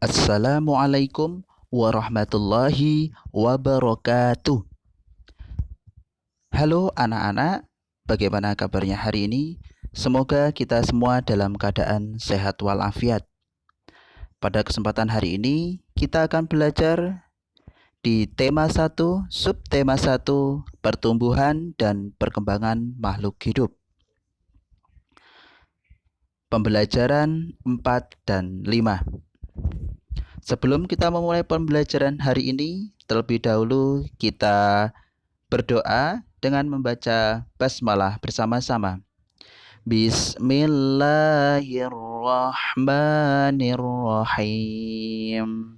Assalamualaikum warahmatullahi wabarakatuh. Halo anak-anak, bagaimana kabarnya hari ini? Semoga kita semua dalam keadaan sehat walafiat. Pada kesempatan hari ini, kita akan belajar di tema 1, subtema 1, pertumbuhan dan perkembangan makhluk hidup. Pembelajaran 4 dan 5. Sebelum kita memulai pembelajaran hari ini, terlebih dahulu kita berdoa dengan membaca basmalah bersama-sama. Bismillahirrahmanirrahim.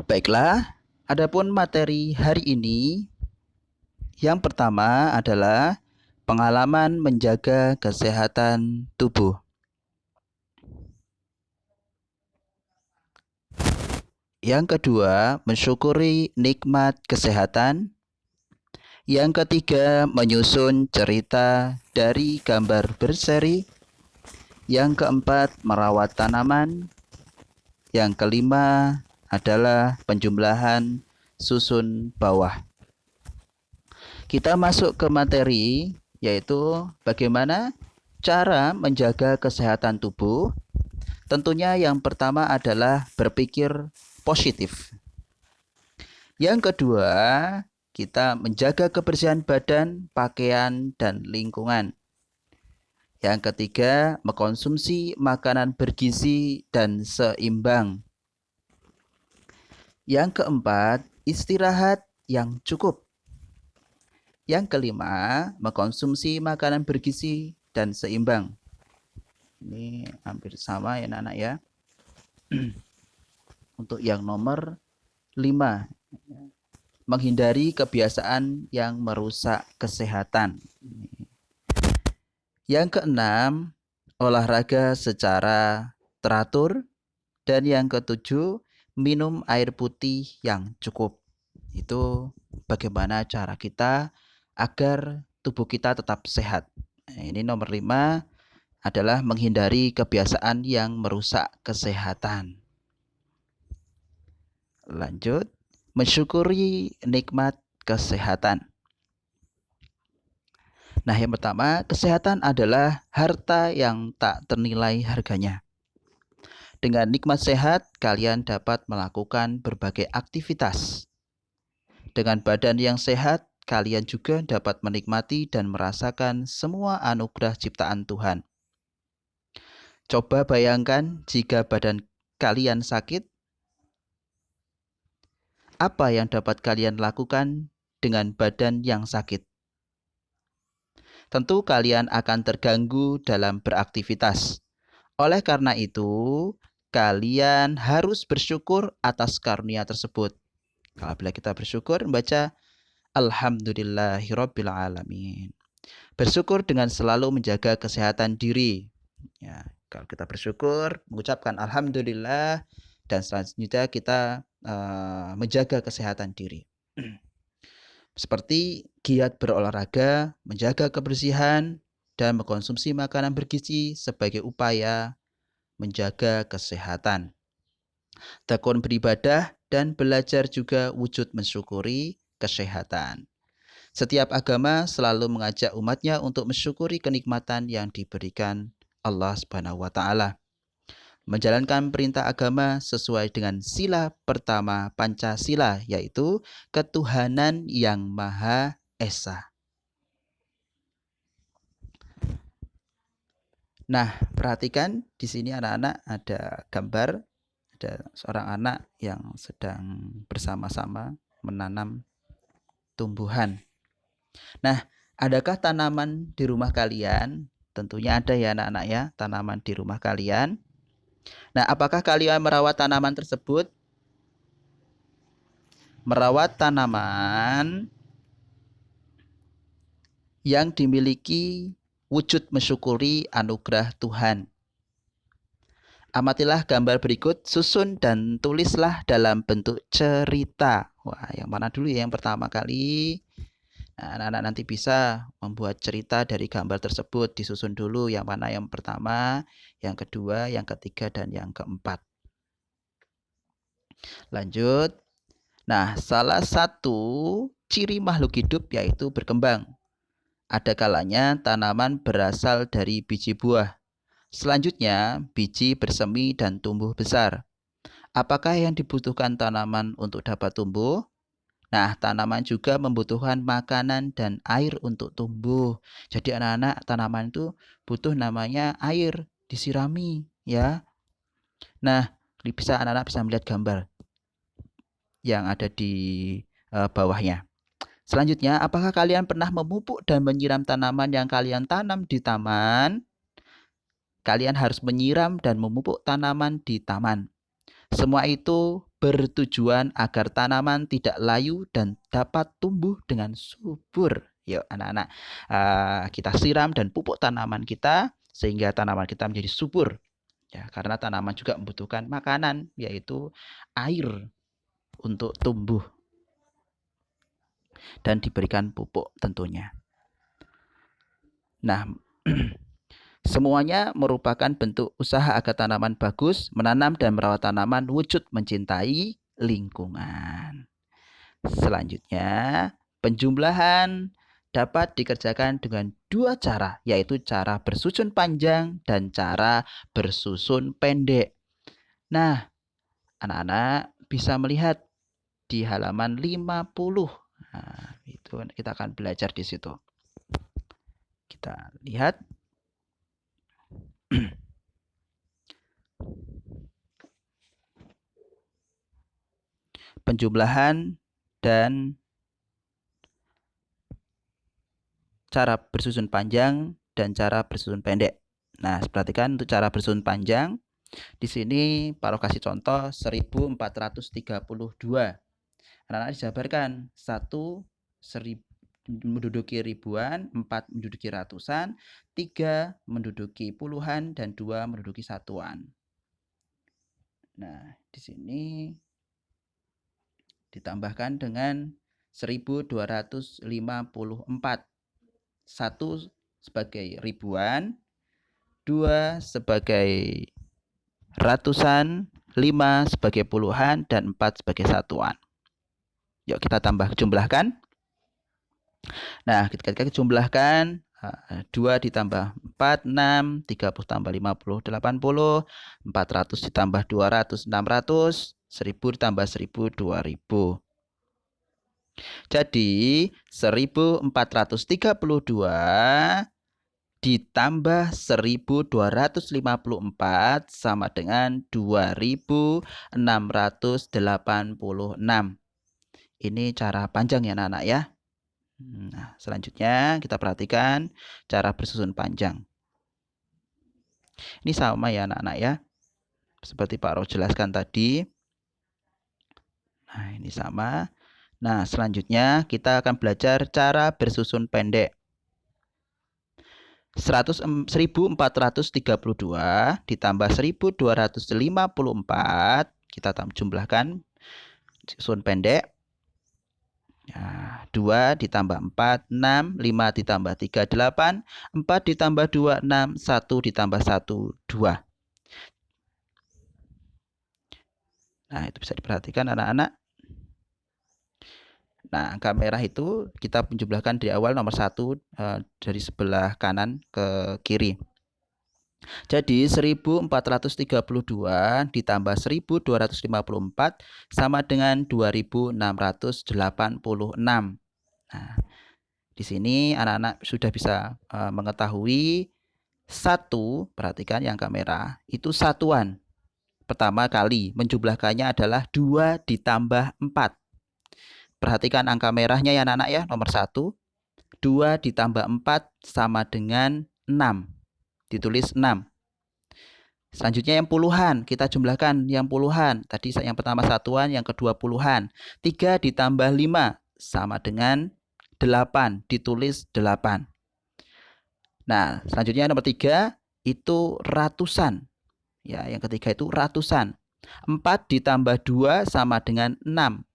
Baiklah, adapun materi hari ini yang pertama adalah pengalaman menjaga kesehatan tubuh. Yang kedua, mensyukuri nikmat kesehatan. Yang ketiga, menyusun cerita dari gambar berseri. Yang keempat, merawat tanaman. Yang kelima adalah penjumlahan susun bawah. Kita masuk ke materi, yaitu bagaimana cara menjaga kesehatan tubuh. Tentunya yang pertama adalah berpikir positif. Yang kedua, kita menjaga kebersihan badan, pakaian, dan lingkungan. Yang ketiga, mengkonsumsi makanan bergizi dan seimbang. Yang keempat, istirahat yang cukup. Yang kelima, mengkonsumsi makanan bergizi dan seimbang. Ini hampir sama ya anak-anak ya. Untuk yang nomor 5, menghindari kebiasaan yang merusak kesehatan. Yang keenam, olahraga secara teratur. Dan yang ketujuh, minum air putih yang cukup. Itu bagaimana cara kita agar tubuh kita tetap sehat. Ini nomor 5 adalah menghindari kebiasaan yang merusak kesehatan. Lanjut, mensyukuri nikmat kesehatan. Nah, yang pertama, kesehatan adalah harta yang tak ternilai harganya. Dengan nikmat sehat, kalian dapat melakukan berbagai aktivitas. Dengan badan yang sehat, kalian juga dapat menikmati dan merasakan semua anugerah ciptaan Tuhan. Coba bayangkan jika badan kalian sakit, apa yang dapat kalian lakukan dengan badan yang sakit? Tentu kalian akan terganggu dalam beraktivitas. Oleh karena itu, kalian harus bersyukur atas karunia tersebut. Kalau bila kita bersyukur, membaca Alhamdulillahirabbil alamin. Bersyukur dengan selalu menjaga kesehatan diri. Ya, kalau kita bersyukur, mengucapkan alhamdulillah, dan selanjutnya kita menjaga kesehatan diri. Seperti giat berolahraga, menjaga kebersihan, dan mengkonsumsi makanan bergizi sebagai upaya menjaga kesehatan. Tekun beribadah dan belajar juga wujud mensyukuri kesehatan. Setiap agama selalu mengajak umatnya untuk mensyukuri kenikmatan yang diberikan Allah Subhanahu wa taala. Menjalankan perintah agama sesuai dengan sila pertama Pancasila, yaitu ketuhanan yang Maha Esa. Nah, perhatikan di sini anak-anak ada gambar, ada seorang anak yang sedang bersama-sama menanam tumbuhan. Nah, adakah tanaman di rumah kalian? Tentunya ada ya anak-anak ya, tanaman di rumah kalian. Nah, apakah kalian merawat tanaman tersebut? Merawat tanaman yang dimiliki wujud mensyukuri anugerah Tuhan. Amatilah gambar berikut, susun dan tulislah dalam bentuk cerita. Wah, yang mana dulu ya? Yang pertama kali. Nah, anak-anak nanti bisa membuat cerita dari gambar tersebut, disusun dulu yang mana yang pertama, yang kedua, yang ketiga, dan yang keempat. Lanjut. Nah, salah satu ciri makhluk hidup yaitu berkembang. Ada kalanya tanaman berasal dari biji buah. Selanjutnya, biji bersemi dan tumbuh besar. Apakah yang dibutuhkan tanaman untuk dapat tumbuh? Nah, tanaman juga membutuhkan makanan dan air untuk tumbuh. Jadi anak-anak, tanaman itu butuh namanya air, disirami ya. Nah, anak-anak bisa melihat gambar yang ada di bawahnya. Selanjutnya, apakah kalian pernah memupuk dan menyiram tanaman yang kalian tanam di taman? Kalian harus menyiram dan memupuk tanaman di taman. Semua itu bertujuan agar tanaman tidak layu dan dapat tumbuh dengan subur. Yuk anak-anak, kita siram dan pupuk tanaman kita sehingga tanaman kita menjadi subur. Ya, karena tanaman juga membutuhkan makanan, yaitu air untuk tumbuh dan diberikan pupuk tentunya. Nah, semuanya merupakan bentuk usaha agar tanaman bagus, menanam dan merawat tanaman wujud mencintai lingkungan. Selanjutnya, penjumlahan dapat dikerjakan dengan dua cara, yaitu cara bersusun panjang dan cara bersusun pendek. Nah, anak-anak bisa melihat di halaman 50. Nah, itu kita akan belajar di situ. Kita lihat. Penjumlahan dan cara bersusun panjang dan cara bersusun pendek. Nah, perhatikan untuk cara bersusun panjang. Di sini Pak kasih contoh 1432. Anak-anak dijabarkan 1 menduduki ribuan, 4 menduduki ratusan, 3 menduduki puluhan, dan 2 menduduki satuan. Nah, di sini ditambahkan dengan 1254. 1 sebagai ribuan, 2 sebagai ratusan, 5 sebagai puluhan, dan 4 sebagai satuan. Yuk kita jumlahkan. Nah, ketika kita jumlahkan 2 ditambah 4, 6, 30 tambah 50, 80, 400 ditambah 200, 600, 1000 ditambah 1000, 2000. Jadi 1432 ditambah 1254 sama dengan 2686. Ini cara panjang ya anak-anak ya. Nah, selanjutnya kita perhatikan cara bersusun panjang. Ini sama ya anak-anak ya. Seperti Pak Ro jelaskan tadi. Nah, ini sama. Nah, selanjutnya kita akan belajar cara bersusun pendek. 1432 ditambah 1254, kita jumlahkan susun pendek. Nah, 2 ditambah 4, 6, 5 ditambah 3, 8, 4 ditambah 2, 6, 1 ditambah 1, 2. Nah, itu bisa diperhatikan anak-anak. Nah, angka merah itu kita menjumlahkan di awal nomor 1 dari sebelah kanan ke kiri. Jadi 1432 ditambah 1254 sama dengan 2686. Nah, di sini anak-anak sudah bisa mengetahui 1, perhatikan yang angka merah, itu satuan. Pertama kali menjumlahkannya adalah 2 ditambah 4. Perhatikan angka merahnya ya anak-anak ya, nomor 1. 2 ditambah 4 sama dengan 6. Ditulis 6. Selanjutnya yang puluhan, kita jumlahkan yang puluhan. Tadi yang pertama satuan, yang kedua puluhan. 3 ditambah 5 sama dengan 8, ditulis 8. Nah, selanjutnya nomor 3 itu ratusan. Ya, yang ketiga itu ratusan. 4 ditambah 2 sama dengan 6,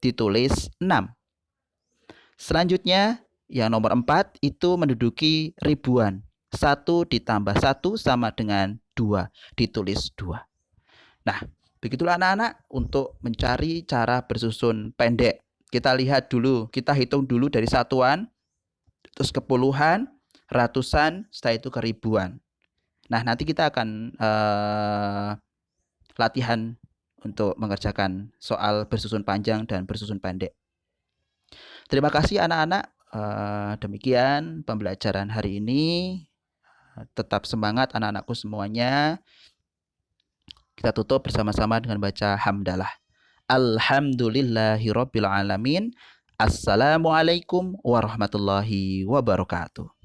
ditulis 6. Selanjutnya Yang nomor 4 itu menduduki ribuan. 1 ditambah 1 sama dengan 2. Ditulis 2. Nah, begitulah anak-anak untuk mencari cara bersusun pendek. Kita lihat dulu, kita hitung dulu dari satuan, terus ke puluhan, ratusan, setelah itu ke ribuan. Nah, nanti kita akan latihan untuk mengerjakan soal bersusun panjang dan bersusun pendek. Terima kasih anak-anak. Demikian pembelajaran hari ini. Tetap semangat anak-anakku semuanya. Kita tutup bersama-sama dengan baca hamdalah. Alhamdulillahirabbil alamin. Assalamualaikum warahmatullahi wabarakatuh.